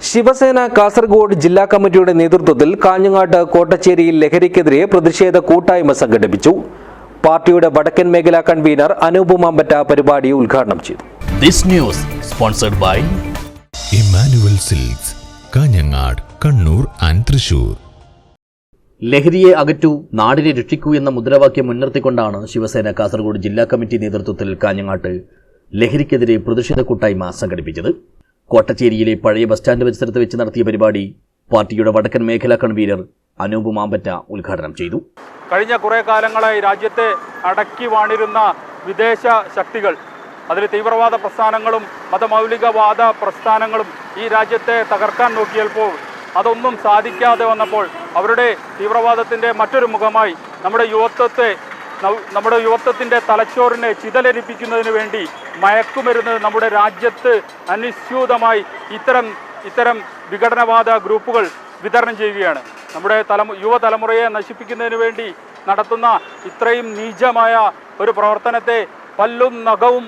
ശിവസേന കാസർഗോഡ് ജില്ലാ കമ്മിറ്റിയുടെ നേതൃത്വത്തിൽ കാഞ്ഞങ്ങാട്ട് കോട്ടച്ചേരിയിൽ ലഹരിക്കെതിരെ പ്രതിഷേധ കൂട്ടായ്മ സംഘടിപ്പിച്ചു. പാർട്ടിയുടെ വടക്കൻ മേഖലാ കൺവീനർ അനൂപ് മാമ്പറ്റ പരിപാടി ഉദ്ഘാടനം ചെയ്തു. This news sponsored by Emmanuel Silks, Kanhangad, Kannur and Thrissur. ലഹരിയെ അകറ്റൂ, നാടിനെ രക്ഷിക്കൂ എന്ന മുദ്രാവാക്യം മുൻനിർത്തിക്കൊണ്ടാണ് ശിവസേന കാസർഗോഡ് ജില്ലാ കമ്മിറ്റി നേതൃത്വത്തിൽ കാഞ്ഞങ്ങാട്ട് ലഹരിക്കെതിരെ പ്രതിഷേധ കൂട്ടായ്മ സംഘടിപ്പിച്ചത്. കോട്ടച്ചേരിയിലെ പഴയ ബസ് സ്റ്റാൻഡ് പരിസരത്ത് വെച്ച് നടത്തിയ പരിപാടി പാർട്ടിയുടെ വടക്കൻ മേഖലാ കൺവീനർ അനൂപ് മാമ്പറ്റ ഉദ്ഘാടനം ചെയ്തു. കഴിഞ്ഞ കുറേ കാലങ്ങളായി രാജ്യത്തെ അടക്കി വാണിരുന്ന വിദേശ ശക്തികൾ, അതിൽ തീവ്രവാദ പ്രസ്ഥാനങ്ങളും മതമൗലികവാദ പ്രസ്ഥാനങ്ങളും ഈ രാജ്യത്തെ തകർക്കാൻ നോക്കിയപ്പോൾ അതൊന്നും സാധിക്കാതെ വന്നപ്പോൾ അവരുടെ തീവ്രവാദത്തിൻ്റെ മറ്റൊരു മുഖമായി നമ്മുടെ യുവത്വത്തിൻ്റെ തലച്ചോറിനെ ചിതലരിപ്പിക്കുന്നതിന് വേണ്ടി മയക്കുമരുന്ന് നമ്മുടെ രാജ്യത്ത് അനുസ്യൂതമായി ഇത്തരം വിഘടനവാദ ഗ്രൂപ്പുകൾ വിതരണം ചെയ്യുകയാണ്. നമ്മുടെ യുവതലമുറയെ നശിപ്പിക്കുന്നതിന് വേണ്ടി നടത്തുന്ന ഇത്രയും നീചമായ ഒരു പ്രവർത്തനത്തെ പല്ലും നഖവും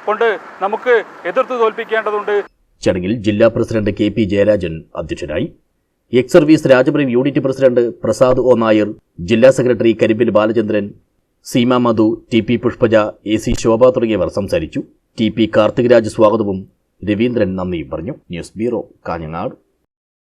കൊണ്ട് നമുക്ക് എതിർത്ത് തോൽപ്പിക്കേണ്ടതുണ്ട്. ചടങ്ങിൽ ജില്ലാ പ്രസിഡന്റ് കെ.പി. ജയരാജൻ അധ്യക്ഷനായി. Ex service Rajapuram unit president Prasad O Nair, ജില്ലാ secretary Karimbil Balachandran, Seema Madhu, T P. Pushpaja, A C. Shobha തുടങ്ങിയവർ സംസാരിച്ചു. ടി.പി. കാർത്തിക് രാജ് സ്വാഗതവും രവീന്ദ്രൻ നന്ദിയും പറഞ്ഞു. News bureau, Kanhangad.